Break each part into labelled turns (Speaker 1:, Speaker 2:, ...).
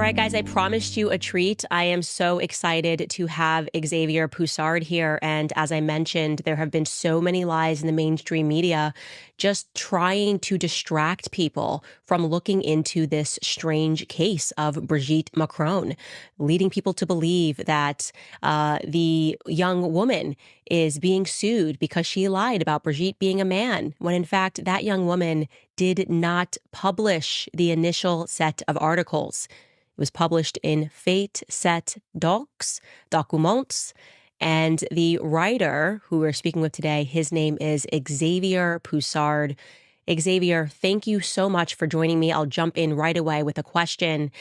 Speaker 1: right, guys, I promised you a treat. I am so excited to have Xavier Poussard here. And as I mentioned, there have been so many lies in the mainstream media just trying to distract people from looking into this strange case of Brigitte Macron, leading people to believe that the young woman is being sued because she lied about Brigitte being a man, when in fact that young woman did not publish the initial set of articles. It was published in Cette, Documents, and the writer who we're speaking with today, his name is Xavier Poussard. Xavier, thank you so much for joining me. I'll jump in right away with a question.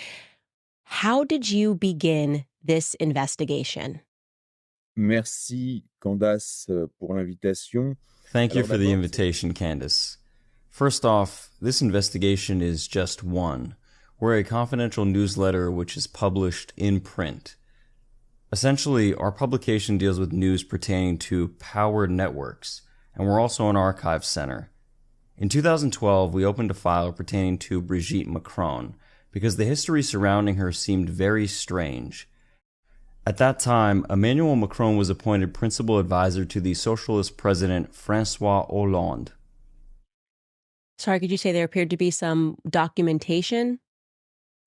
Speaker 1: How did you begin this investigation?
Speaker 2: Merci, Candace, pour l'invitation.
Speaker 3: Thank you for the invitation, Candace. First off, this investigation is just one. We're a confidential newsletter which is published in print. Essentially, our publication deals with news pertaining to powered networks, and we're also an archive center. In 2012, we opened a file pertaining to Brigitte Macron because the history surrounding her seemed very strange. At that time, Emmanuel Macron was appointed principal advisor to the socialist president François Hollande.
Speaker 1: Sorry, could you say there appeared to be some documentation?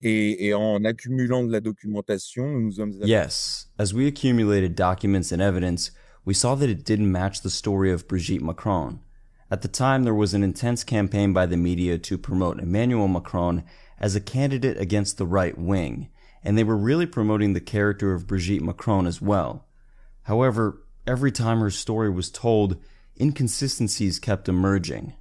Speaker 2: Et en accumulant de la documentation, nous sommes...
Speaker 3: Yes, as we accumulated documents and evidence, we saw that it didn't match the story of Brigitte Macron. At the time, there was an intense campaign by the media to promote Emmanuel Macron as a candidate against the right wing, and they were really promoting the character of Brigitte Macron as well. However, every time her story was told, inconsistencies kept emerging.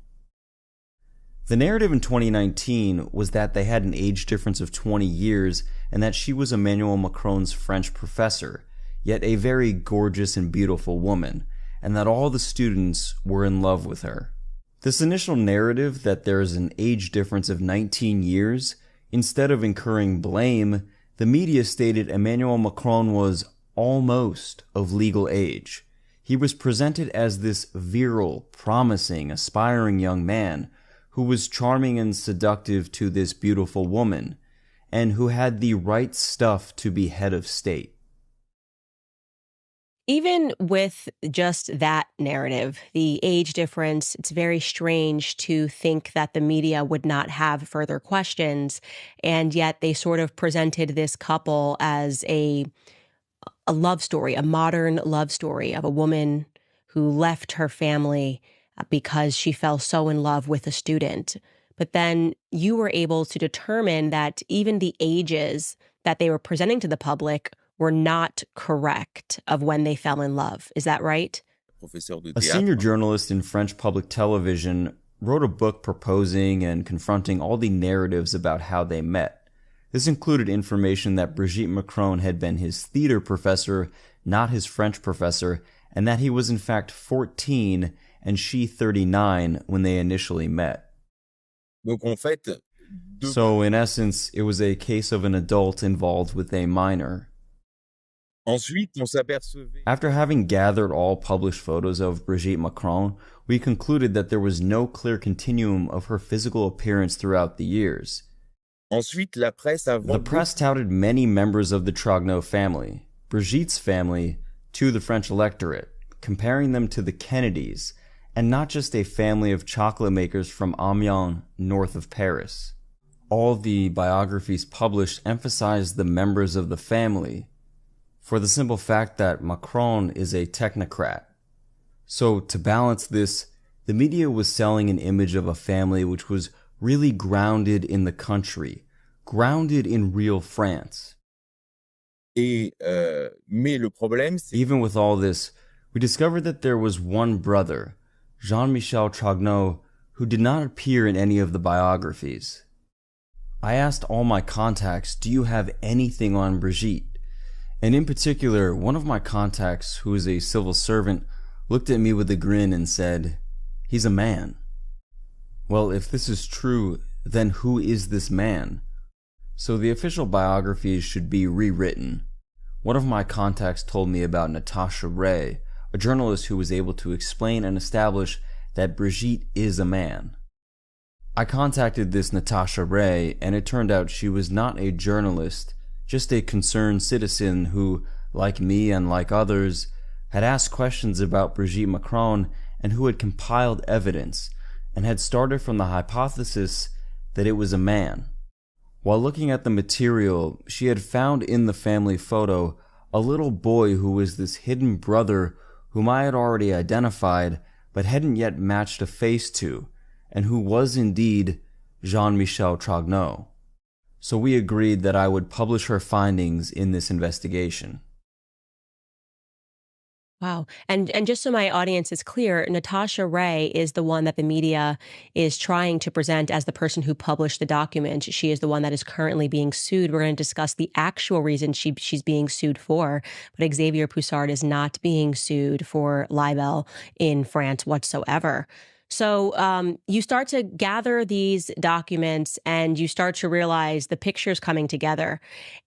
Speaker 3: The narrative in 2019 was that they had an age difference of 20 years and that she was Emmanuel Macron's French professor, yet a very gorgeous and beautiful woman, and that all the students were in love with her. This initial narrative that there is an age difference of 19 years, instead of incurring blame, the media stated Emmanuel Macron was almost of legal age. He was presented as this virile, promising, aspiring young man who was charming and seductive to this beautiful woman, and who had the right stuff to be head of state.
Speaker 1: Even with just that narrative, the age difference, it's very strange to think that the media would not have further questions, and yet they sort of presented this couple as a love story, a modern love story of a woman who left her family because she fell so in love with a student. But then you were able to determine that even the ages that they were presenting to the public were not correct of when they fell in love. Is that right?
Speaker 3: A senior journalist in French public television wrote a book proposing and confronting all the narratives about how they met. This included information that Brigitte Macron had been his theater professor, not his French professor, and that he was in fact 14 and she 39 when they initially met. So in essence, it was a case of an adult involved with a minor. After having gathered all published photos of Brigitte Macron, we concluded that there was no clear continuum of her physical appearance throughout the years. The press touted many members of the Trogneau family, Brigitte's family, to the French electorate, comparing them to the Kennedys, and not just a family of chocolate makers from Amiens, north of Paris. All the biographies published emphasized the members of the family, for the simple fact that Macron is a technocrat. So to balance this, the media was selling an image of a family which was really grounded in the country, grounded in real France.
Speaker 2: Mais le problème,
Speaker 3: even with all this, we discovered that there was one brother, Jean-Michel Trogneau, who did not appear in any of the biographies. I asked all my contacts, do you have anything on Brigitte? And in particular, one of my contacts, who is a civil servant, looked at me with a grin and said, "He's a man." Well, if this is true, then who is this man? So the official biographies should be rewritten. One of my contacts told me about Natasha Ray, a journalist who was able to explain and establish that Brigitte is a man. I contacted this Natasha Ray, and it turned out she was not a journalist, just a concerned citizen who, like me and like others, had asked questions about Brigitte Macron and who had compiled evidence and had started from the hypothesis that it was a man. While looking at the material, she had found in the family photo a little boy who was this hidden brother whom I had already identified but hadn't yet matched a face to, and who was indeed Jean-Michel Trogneau. So we agreed that I would publish her findings in this investigation.
Speaker 1: Wow. And just so my audience is clear, Natasha Ray is the one that the media is trying to present as the person who published the document. She is the one that is currently being sued. We're going to discuss the actual reason she's being sued for, but Xavier Poussard is not being sued for libel in France whatsoever. So you start to gather these documents and you start to realize the pictures coming together.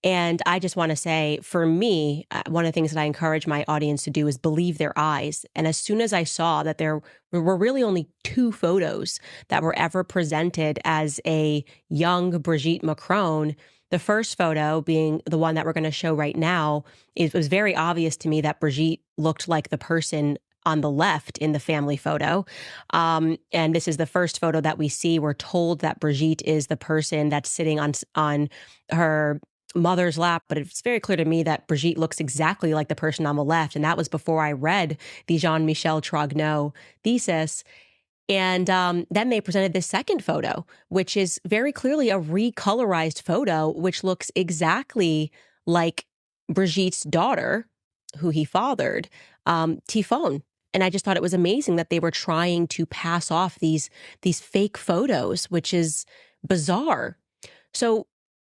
Speaker 1: And I just want to say, for me, one of the things that I encourage my audience to do is believe their eyes. And as soon as I saw that there were really only 2 photos that were ever presented as a young Brigitte Macron, the first photo being the one that we're going to show right now, it was very obvious to me that Brigitte looked like the person on the left in the family photo. And this is the first photo that we see. We're told that Brigitte is the person that's sitting on her mother's lap, but it's very clear to me that Brigitte looks exactly like the person on the left. And that was before I read the Jean-Michel Trogneau thesis. And then they presented this second photo, which is very clearly a recolorized photo, which looks exactly like Brigitte's daughter, who he fathered, Typhon. And I just thought it was amazing that they were trying to pass off these fake photos, which is bizarre. So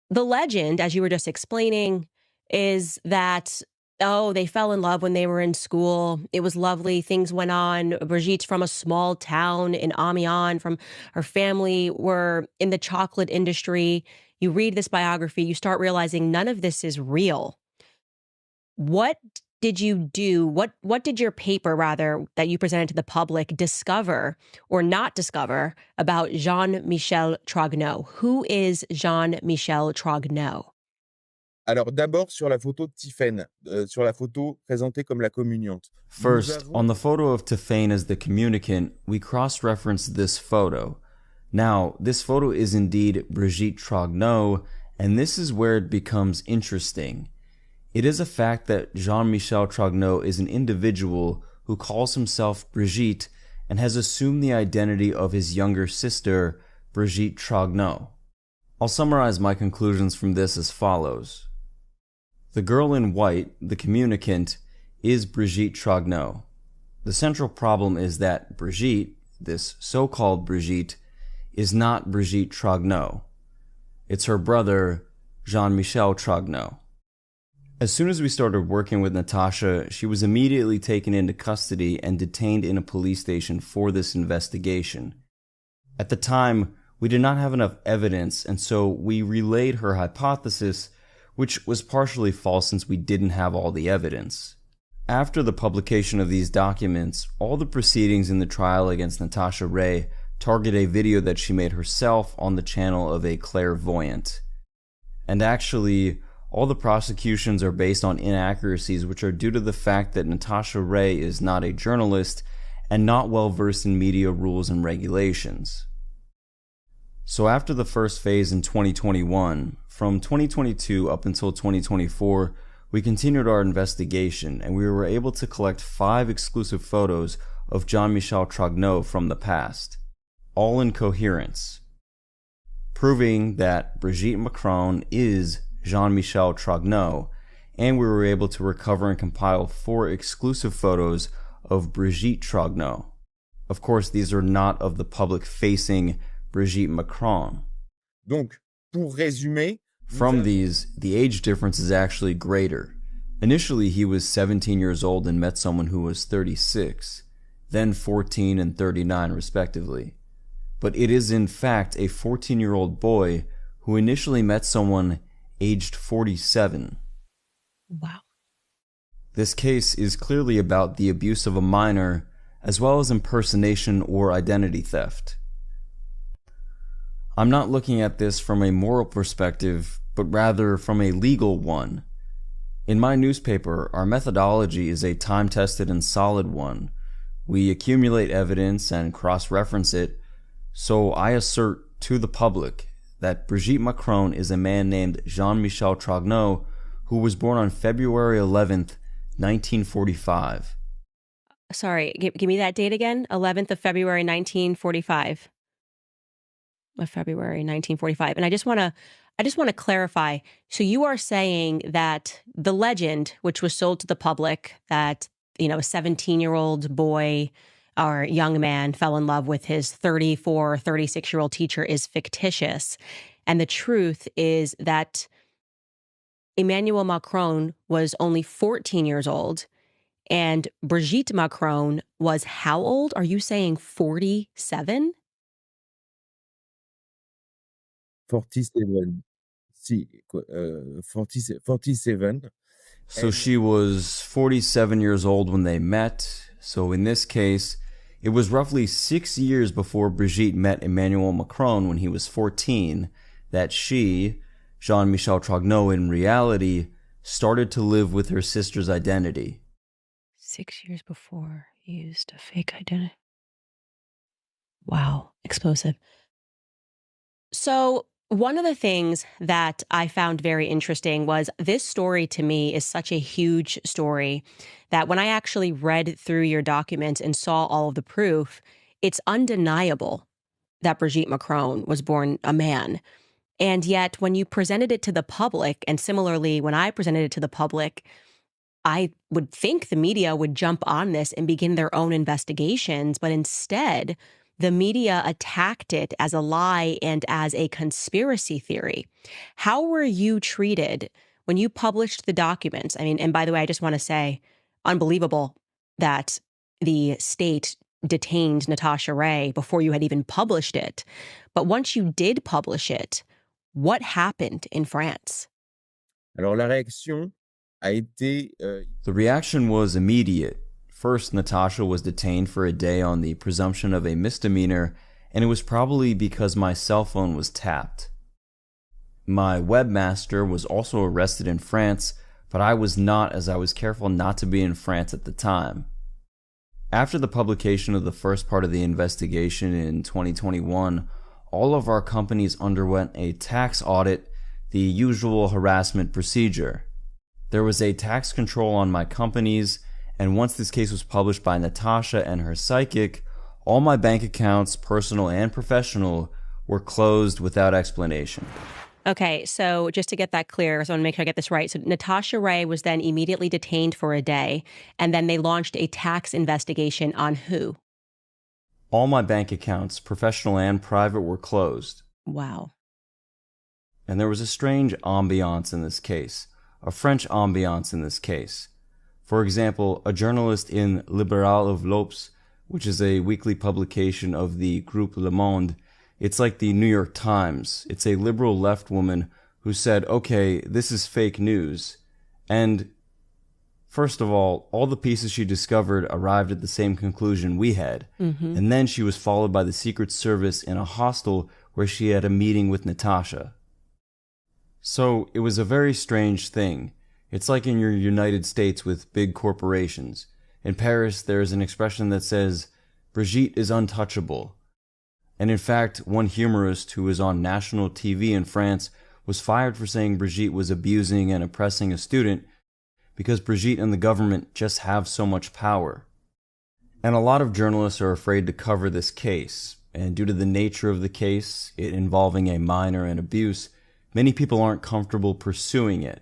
Speaker 1: the legend, as you were just explaining, is that, oh, they fell in love when they were in school. It was lovely. Things went on. Brigitte's from a small town in Amiens. Her family were in the chocolate industry. You read this biography, you start realizing none of this is real. What did you do? What did your paper, rather, that you presented to the public discover or not discover about Jean-Michel Trogneau? Who is Jean-Michel Trogneau?
Speaker 2: Alors d'abord sur la photo de Tiphaine, sur la photo présentée comme la communiante.
Speaker 3: First, on the photo of Tiphaine as the communicant, we cross-referenced this photo. Now, this photo is indeed Brigitte Trogneau, and this is where it becomes interesting. It is a fact that Jean-Michel Trogneau is an individual who calls himself Brigitte and has assumed the identity of his younger sister, Brigitte Trogneau. I'll summarize my conclusions from this as follows. The girl in white, the communicant, is Brigitte Trogneau. The central problem is that Brigitte, this so-called Brigitte, is not Brigitte Trogneau. It's her brother, Jean-Michel Trogneau. As soon as we started working with Natasha, she was immediately taken into custody and detained in a police station for this investigation. At the time, we did not have enough evidence, and so we relayed her hypothesis, which was partially false since we didn't have all the evidence. After the publication of these documents, all the proceedings in the trial against Natasha Ray target a video that she made herself on the channel of a clairvoyant. And actually, all the prosecutions are based on inaccuracies which are due to the fact that Natasha Ray is not a journalist and not well versed in media rules and regulations. So after the first phase in 2021, from 2022 up until 2024, we continued our investigation and we were able to collect 5 exclusive photos of Jean-Michel Trogneau from the past, all in coherence, proving that Brigitte Macron is Jean-Michel Trogneau, and we were able to recover and compile 4 exclusive photos of Brigitte Trogneau. Of course, these are not of the public-facing Brigitte Macron.
Speaker 2: Donc, pour résumer,
Speaker 3: from these, the age difference is actually greater. Initially, he was 17 years old and met someone who was 36, then 14 and 39 respectively. But it is in fact a 14-year-old boy who initially met someone aged 47.
Speaker 1: Wow.
Speaker 3: This case is clearly about the abuse of a minor, as well as impersonation or identity theft. I'm not looking at this from a moral perspective, but rather from a legal one. In my newspaper, our methodology is a time-tested and solid one. We accumulate evidence and cross-reference it, so I assert to the public that Brigitte Macron is a man named Jean-Michel Trogneau, who was born on February 11th, 1945.
Speaker 1: Sorry, give me that date again. 11th of February, 1945. Of February 1945. And I just want to clarify. So you are saying that the legend, which was sold to the public, that a 17-year-old boy or young man fell in love with his 34 or 36-year-old teacher, is fictitious. And the truth is that Emmanuel Macron was only 14 years old, and Brigitte Macron was how old? Are you saying 47?
Speaker 2: 47. 47.
Speaker 3: So she was 47 years old when they met. So in this case, it was roughly 6 years before Brigitte met Emmanuel Macron when he was 14 that she, Jean-Michel Trogneau, in reality, started to live with her sister's identity.
Speaker 1: 6 years before, he used a fake identity. Wow, explosive. So one of the things that I found very interesting was this story to me is such a huge story that when I actually read through your documents and saw all of the proof, it's undeniable that Brigitte Macron was born a man. And yet when you presented it to the public, and similarly when I presented it to the public, I would think the media would jump on this and begin their own investigations, but instead the media attacked it as a lie and as a conspiracy theory. How were you treated when you published the documents? I mean, and by the way, I just want to say, unbelievable that the state detained Natasha Ray before you had even published it. But once you did publish it, what happened in France?
Speaker 2: Alors la réaction a été...
Speaker 3: The reaction was immediate. First, Natasha was detained for a day on the presumption of a misdemeanor, and it was probably because my cell phone was tapped. My webmaster was also arrested in France, but I was not, as I was careful not to be in France at the time. After the publication of the first part of the investigation in 2021, all of our companies underwent a tax audit, the usual harassment procedure. There was a tax control on my companies, and once this case was published by Natasha and her psychic, all my bank accounts, personal and professional, were closed without explanation.
Speaker 1: Okay, so just to get that clear, so I want to make sure I get this right. So Natasha Ray was then immediately detained for a day, and then they launched a tax investigation on who?
Speaker 3: All my bank accounts, professional and private, were closed.
Speaker 1: Wow.
Speaker 3: And there was a strange ambiance in this case, a French ambiance in this case. For example, a journalist in Libéral of Lopes, which is a weekly publication of the group Le Monde, it's like the New York Times. It's a liberal left woman who said, okay, this is fake news. And first of all the pieces she discovered arrived at the same conclusion we had. Mm-hmm. And then she was followed by the Secret Service in a hostel where she had a meeting with Natasha. So it was a very strange thing. It's like in your United States with big corporations. In Paris, there is an expression that says, Brigitte is untouchable. And in fact, one humorist who was on national TV in France was fired for saying Brigitte was abusing and oppressing a student because Brigitte and the government just have so much power. And a lot of journalists are afraid to cover this case. And due to the nature of the case, it involving a minor and abuse, many people aren't comfortable pursuing it.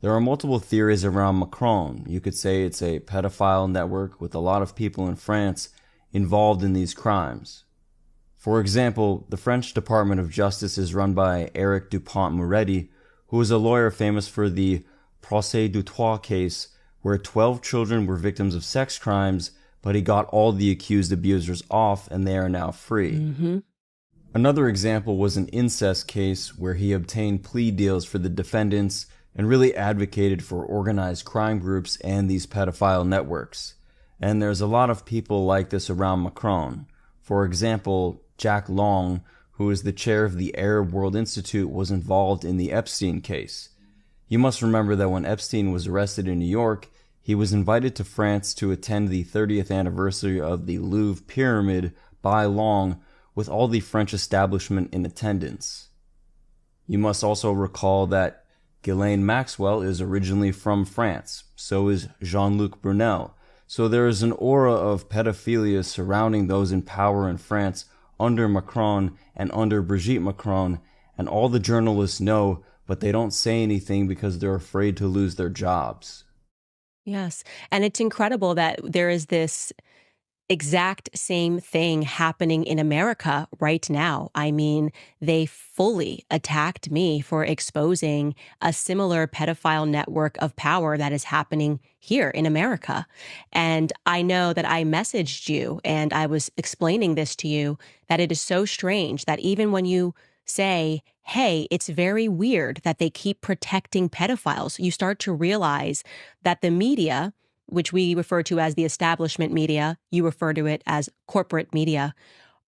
Speaker 3: There are multiple theories around Macron. You could say it's a pedophile network with a lot of people in France involved in these crimes. For example, the French Department of Justice is run by Eric Dupont-Moretti, who is a lawyer famous for the Procès du Trois case, where 12 children were victims of sex crimes, but he got all the accused abusers off and they are now free. Mm-hmm. Another example was an incest case where he obtained plea deals for the defendants and really advocated for organized crime groups and these pedophile networks. And there's a lot of people like this around Macron. For example, Jack Long, who is the chair of the Arab World Institute, was involved in the Epstein case. You must remember that when Epstein was arrested in New York, he was invited to France to attend the 30th anniversary of the Louvre Pyramid by Long, with all the French establishment in attendance. You must also recall that Ghislaine Maxwell is originally from France, so is Jean-Luc Brunel, so there is an aura of pedophilia surrounding those in power in France under Macron and under Brigitte Macron, and all the journalists know, but they don't say anything because they're afraid to lose their jobs.
Speaker 1: Yes. And it's incredible that there is this exact same thing happening in America right now. I mean, they fully attacked me for exposing a similar pedophile network of power that is happening here in America. And I know that I messaged you and I was explaining this to you, that it is so strange that even when you say, hey, it's very weird that they keep protecting pedophiles, you start to realize that the media, which we refer to as the establishment media, you refer to it as corporate media,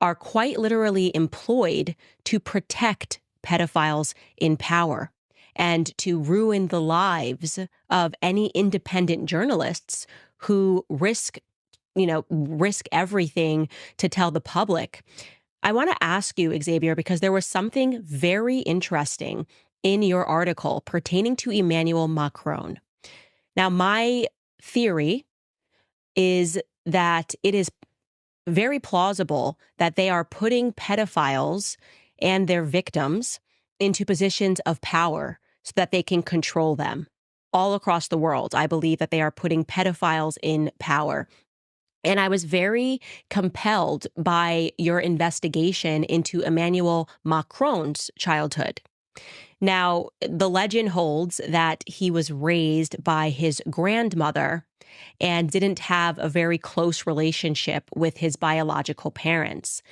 Speaker 1: are quite literally employed to protect pedophiles in power and to ruin the lives of any independent journalists who risk everything to tell the public. I want to ask you, Xavier, because there was something very interesting in your article pertaining to Emmanuel Macron. Now, my theory is that it is very plausible that they are putting pedophiles and their victims into positions of power so that they can control them all across the world. I believe that they are putting pedophiles in power. And I was very compelled by your investigation into Emmanuel Macron's childhood. Now, the legend holds that he was raised by his grandmother and didn't have a very close relationship with his biological parents.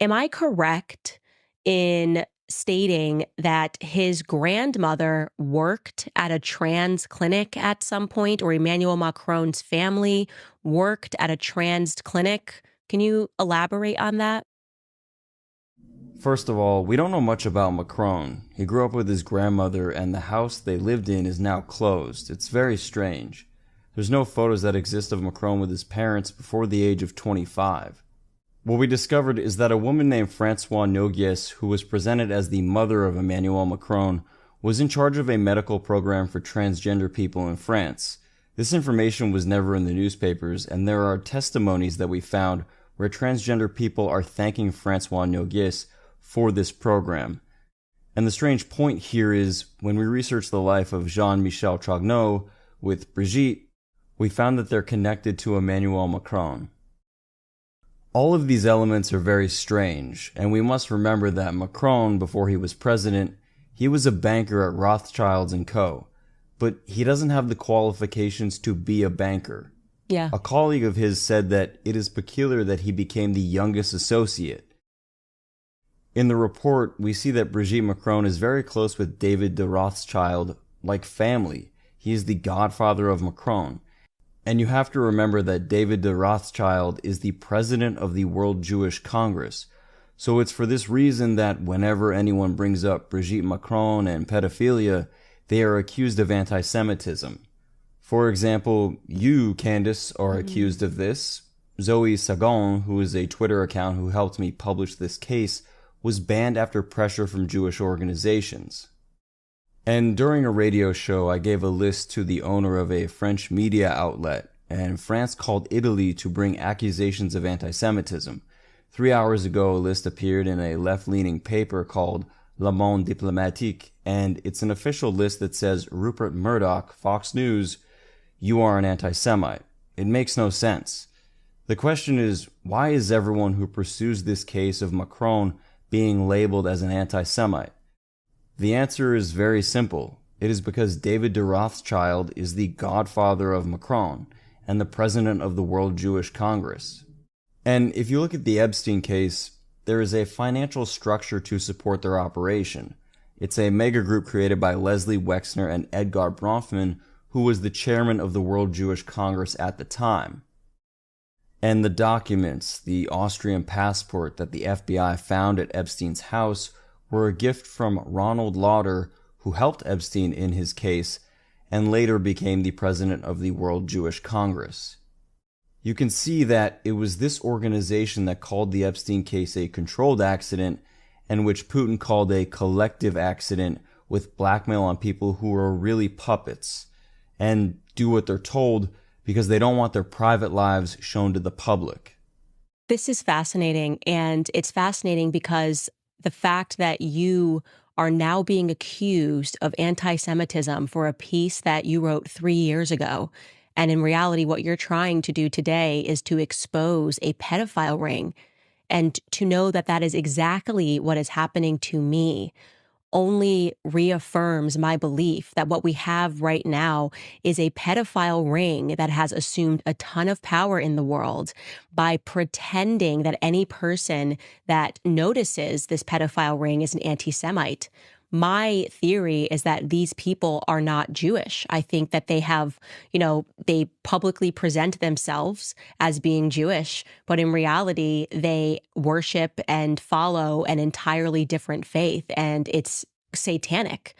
Speaker 1: Am I correct in stating that his grandmother worked at a trans clinic at some point, or Emmanuel Macron's family worked at a trans clinic? Can you elaborate on that?
Speaker 3: First of all, we don't know much about Macron. He grew up with his grandmother, and the house they lived in is now closed. It's very strange. There's no photos that exist of Macron with his parents before the age of 25. What we discovered is that a woman named Françoise Nogues, who was presented as the mother of Emmanuel Macron, was in charge of a medical program for transgender people in France. This information was never in the newspapers, and there are testimonies that we found where transgender people are thanking Françoise Nogues for this program. And the strange point here is, when we researched the life of Jean-Michel Trogneux with Brigitte, we found that they're connected to Emmanuel Macron. All of these elements are very strange, and we must remember that Macron, before he was president, he was a banker at Rothschilds & Co., but he doesn't have the qualifications to be a banker.
Speaker 1: Yeah.
Speaker 3: A colleague of his said that it is peculiar that he became the youngest associate. In the report, we see that Brigitte Macron is very close with David de Rothschild, like family. He is the godfather of Macron. And you have to remember that David de Rothschild is the president of the World Jewish Congress. So it's for this reason that whenever anyone brings up Brigitte Macron and pedophilia, they are accused of anti-Semitism. For example, you, Candace, are accused of this. Zoe Sagon, who is a Twitter account who helped me publish this case, was banned after pressure from Jewish organizations. And during a radio show, I gave a list to the owner of a French media outlet, and France called Italy to bring accusations of anti-Semitism. 3 hours ago, a list appeared in a left-leaning paper called Le Monde Diplomatique, and it's an official list that says, Rupert Murdoch, Fox News, you are an anti-Semite. It makes no sense. The question is, why is everyone who pursues this case of Macron being labeled as an anti-Semite? The answer is very simple. It is because David de Rothschild is the godfather of Macron and the president of the World Jewish Congress. And if you look at the Epstein case, there is a financial structure to support their operation. It's a mega group created by Leslie Wexner and Edgar Bronfman, who was the chairman of the World Jewish Congress at the time. And the documents, the Austrian passport that the FBI found at Epstein's house, were a gift from Ronald Lauder, who helped Epstein in his case, and later became the president of the World Jewish Congress. You can see that it was this organization that called the Epstein case a controlled accident, and which Putin called a collective accident with blackmail on people who are really puppets and do what they're told because they don't want their private lives shown to the public.
Speaker 1: This is fascinating, and it's fascinating because the fact that you are now being accused of anti-Semitism for a piece that you wrote 3 years ago. And in reality, what you're trying to do today is to expose a pedophile ring, and to know that that is exactly what is happening to me only reaffirms my belief that what we have right now is a pedophile ring that has assumed a ton of power in the world by pretending that any person that notices this pedophile ring is an anti-Semite. My theory is that these people are not Jewish. I think that they have, they publicly present themselves as being Jewish, but in reality, they worship and follow an entirely different faith, and it's satanic.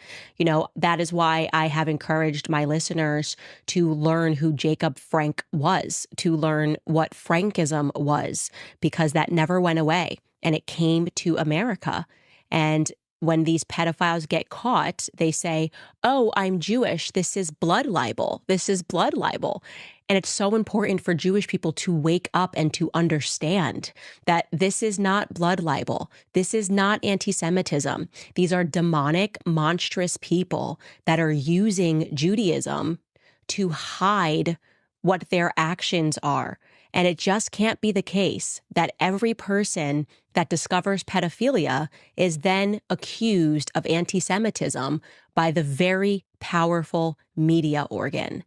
Speaker 1: That is why I have encouraged my listeners to learn who Jacob Frank was, to learn what Frankism was, because that never went away and it came to America. And when these pedophiles get caught, they say, "Oh, I'm Jewish. This is blood libel. This is blood libel." And it's so important for Jewish people to wake up and to understand that this is not blood libel. This is not anti-Semitism. These are demonic, monstrous people that are using Judaism to hide what their actions are. And it just can't be the case that every person that discovers pedophilia is then accused of anti-Semitism by the very powerful media organ.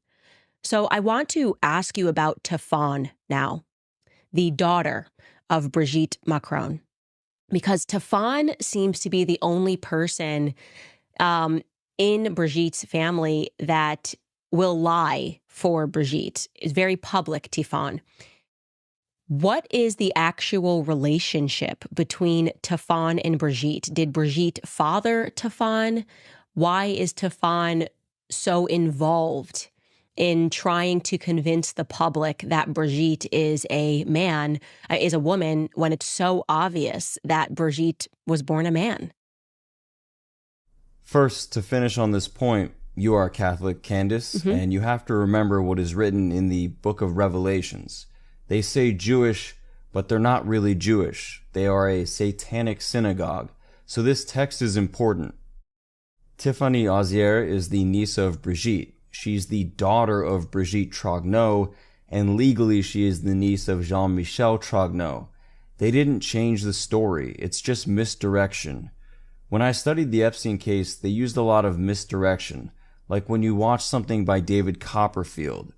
Speaker 1: So I want to ask you about Téphane now, the daughter of Brigitte Macron, because Téphane seems to be the only person in Brigitte's family that will lie for Brigitte. It's very public, Téphane. What is the actual relationship between Téphane and Brigitte? Did Brigitte father Téphane? Why is Téphane so involved in trying to convince the public that Brigitte is a woman, when it's so obvious that Brigitte was born a man?
Speaker 3: First, to finish on this point, you are Catholic, Candace, and you have to remember what is written in the Book of Revelations. They say Jewish, but they're not really Jewish. They are a satanic synagogue. So this text is important. Tiffany Ozier is the niece of Brigitte. She's the daughter of Brigitte Trogneux, and legally she is the niece of Jean-Michel Trogneux. They didn't change the story. It's just misdirection. When I studied the Epstein case, they used a lot of misdirection, like when you watch something by David Copperfield.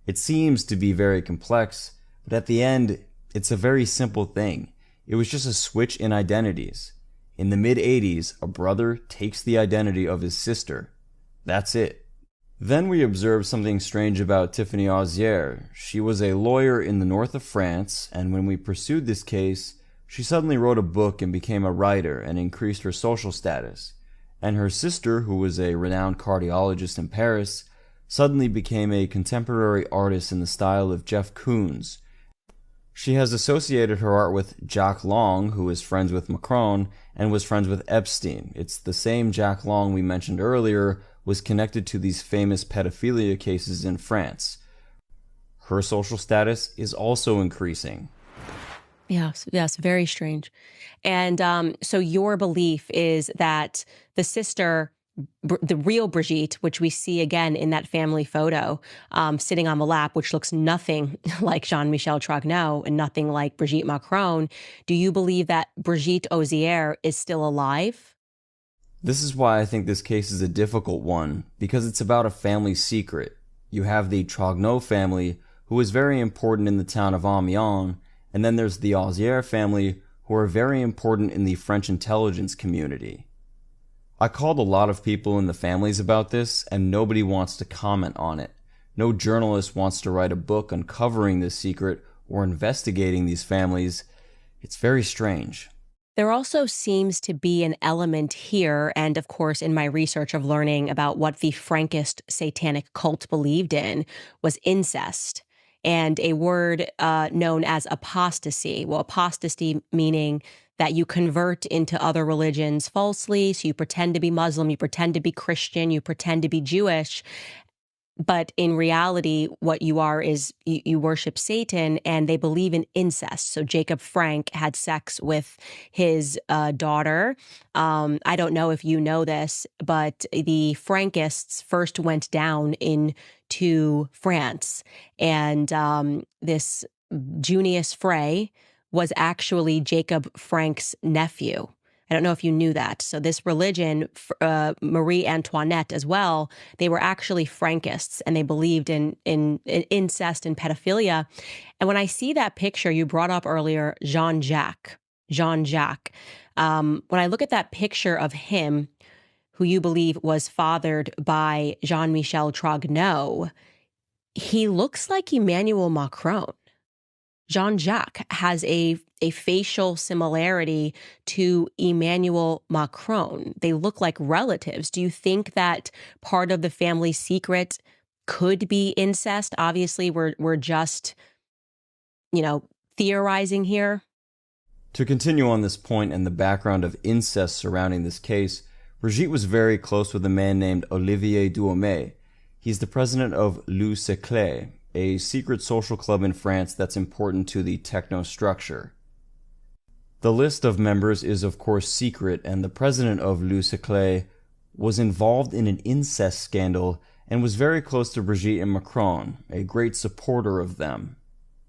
Speaker 3: It seems to be very complex, but at the end, it's a very simple thing. It was just a switch in identities. In the mid-'80s, a brother takes the identity of his sister. That's it. Then we observed something strange about Tiffany Ozier. She was a lawyer in the north of France, and when we pursued this case, she suddenly wrote a book and became a writer and increased her social status. And her sister, who was a renowned cardiologist in Paris, suddenly became a contemporary artist in the style of Jeff Koons. She has associated her art with Jack Lang, who is friends with Macron and was friends with Epstein. It's the same Jack Lang we mentioned earlier was connected to these famous pedophilia cases in France. Her social status is also increasing.
Speaker 1: Yes, very strange. And so your belief is that the sister, the real Brigitte, which we see again in that family photo, sitting on the lap, which looks nothing like Jean-Michel Trogneux and nothing like Brigitte Macron, do you believe that Brigitte Ozier is still alive?
Speaker 3: This is why I think this case is a difficult one, because it's about a family secret. You have the Trogneux family, who is very important in the town of Amiens, and then there's the Ozier family, who are very important in the French intelligence community. I called a lot of people in the families about this, and nobody wants to comment on it. No journalist wants to write a book uncovering this secret or investigating these families, it's very strange.
Speaker 1: There also seems to be an element here, and of course, in my research of learning about what the Frankist satanic cult believed in, was incest, and a word known as apostasy. Well, apostasy meaning that you convert into other religions falsely, so you pretend to be Muslim, you pretend to be Christian, you pretend to be Jewish. But in reality, what you are is you worship Satan, and they believe in incest. So Jacob Frank had sex with his daughter. I don't know if you know this, but the Frankists first went down into France. And this Junius Frey was actually Jacob Frank's nephew. I don't know if you knew that. So this religion, Marie Antoinette as well, they were actually Frankists, and they believed in incest and pedophilia. And when I see that picture you brought up earlier, Jean-Jacques, when I look at that picture of him, who you believe was fathered by Jean-Michel Trogneux, he looks like Emmanuel Macron. Jean-Jacques has a facial similarity to Emmanuel Macron. They look like relatives. Do you think that part of the family secret could be incest? Obviously, we're just, theorizing here.
Speaker 3: To continue on this point and the background of incest surrounding this case, Brigitte was very close with a man named Olivier Duhamel. He's the president of Le Cercle, a secret social club in France that's important to the techno structure. The list of members is of course secret, and the president of Le Cercle was involved in an incest scandal and was very close to Brigitte and Macron, a great supporter of them.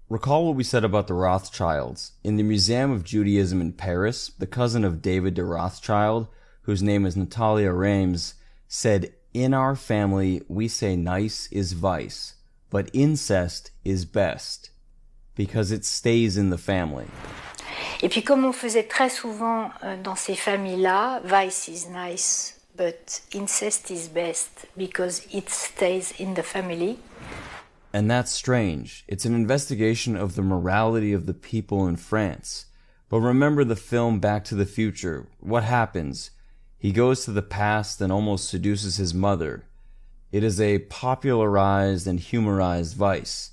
Speaker 3: Recall what we said about the Rothschilds. In the Museum of Judaism in Paris, the cousin of David de Rothschild, whose name is Natalia Reims, said, "In our family, we say nice is vice, but incest is best, because it stays in the family."
Speaker 4: Et puis comme on faisait très souvent dans ces familles-là, vice is nice, but incest is best, because it stays in the family.
Speaker 3: And that's strange. It's an investigation of the morality of the people in France. But remember the film Back to the Future. What happens? He goes to the past and almost seduces his mother. It is a popularized and humorized vice.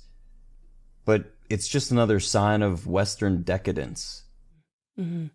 Speaker 3: But it's just another sign of Western decadence.
Speaker 1: Mm-hmm.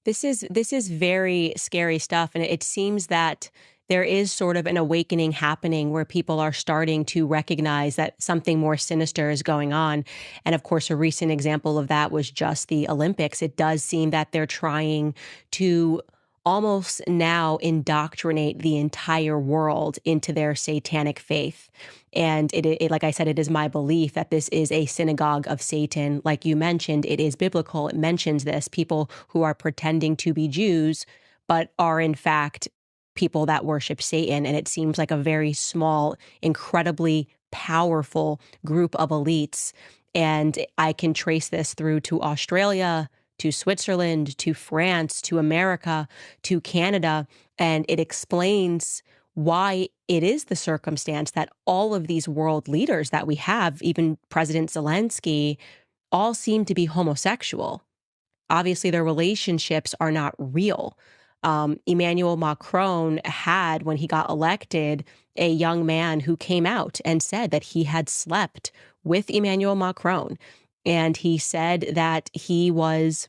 Speaker 1: This is very scary stuff, and it seems that there is sort of an awakening happening where people are starting to recognize that something more sinister is going on. And of course, a recent example of that was just the Olympics. It does seem that they're trying to almost now indoctrinate the entire world into their satanic faith. And it, like I said, it is my belief that this is a synagogue of Satan. Like you mentioned, it is biblical. It mentions this, people who are pretending to be Jews, but are in fact people that worship Satan. And it seems like a very small, incredibly powerful group of elites. And I can trace this through to Australia, to Switzerland, to France, to America, to Canada. And it explains why it is the circumstance that all of these world leaders that we have, even President Zelensky, all seem to be homosexual. Obviously, their relationships are not real. Emmanuel Macron had, when he got elected, a young man who came out and said that he had slept with Emmanuel Macron. And he said that he was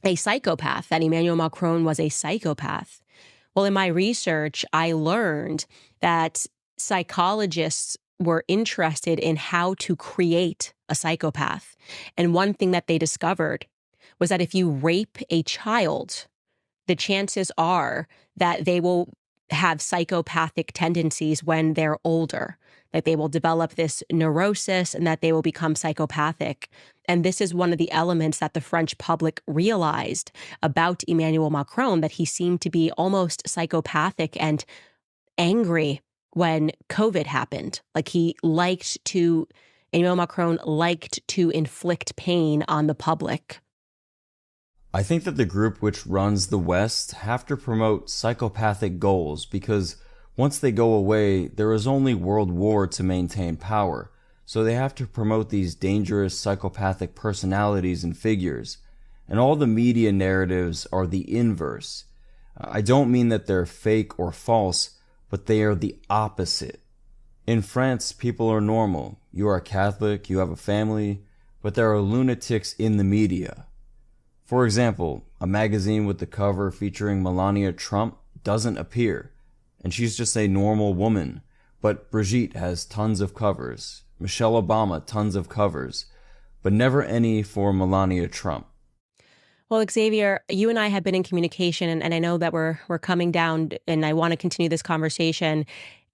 Speaker 1: a psychopath, that Emmanuel Macron was a psychopath. Well, in my research, I learned that psychologists were interested in how to create a psychopath. And one thing that they discovered was that if you rape a child, the chances are that they will have psychopathic tendencies when they're older, that they will develop this neurosis and that they will become psychopathic. And this is one of the elements that the French public realized about Emmanuel Macron, that he seemed to be almost psychopathic and angry when COVID happened. Like Emmanuel Macron liked to inflict pain on the public.
Speaker 3: I think that the group which runs the West have to promote psychopathic goals, because once they go away, there is only world war to maintain power. so they have to promote these dangerous psychopathic personalities and figures. And all the media narratives are the inverse. I don't mean that they're fake or false, but they are the opposite. In France, people are normal. You are Catholic, you have a family, but there are lunatics in the media. For example, a magazine with the cover featuring Melania Trump doesn't appear, and she's just a normal woman. But Brigitte has tons of covers, Michelle Obama tons of covers, but never any for Melania Trump.
Speaker 1: Well, Xavier, you and I have been in communication, and I know that we're coming down, and I want to continue this conversation.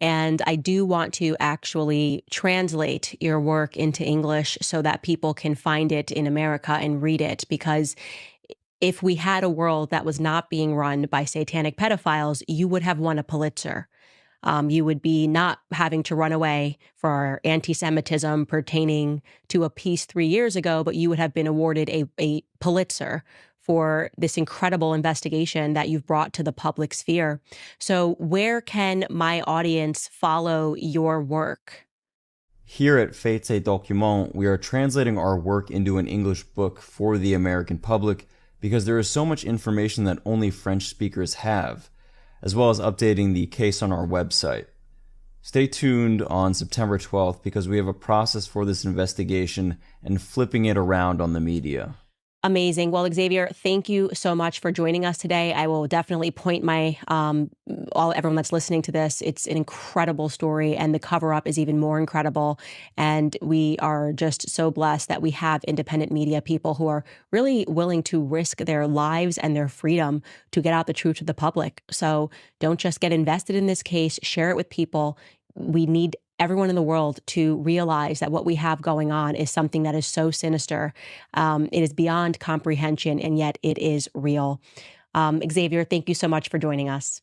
Speaker 1: And I do want to actually translate your work into English so that people can find it in America and read it. Because if we had a world that was not being run by satanic pedophiles, you would have won a Pulitzer. You would be not having to run away for anti-Semitism pertaining to a piece 3 years ago, but you would have been awarded a Pulitzer for this incredible investigation that you've brought to the public sphere. So where can my audience follow your work?
Speaker 3: Here at Faits et Documents, we are translating our work into an English book for the American public because there is so much information that only French speakers have, as well as updating the case on our website. Stay tuned on September 12th because we have a process for this investigation and flipping it around on the media.
Speaker 1: Amazing. Well, Xavier, thank you so much for joining us today. I will definitely point my everyone that's listening to this. It's an incredible story, and the cover-up is even more incredible. And we are just so blessed that we have independent media people who are really willing to risk their lives and their freedom to get out the truth to the public. So don't just get invested in this case. Share it with people. We need everyone in the world to realize that what we have going on is something that is so sinister. It is beyond comprehension, and yet it is real. Xavier, thank you so much for joining us.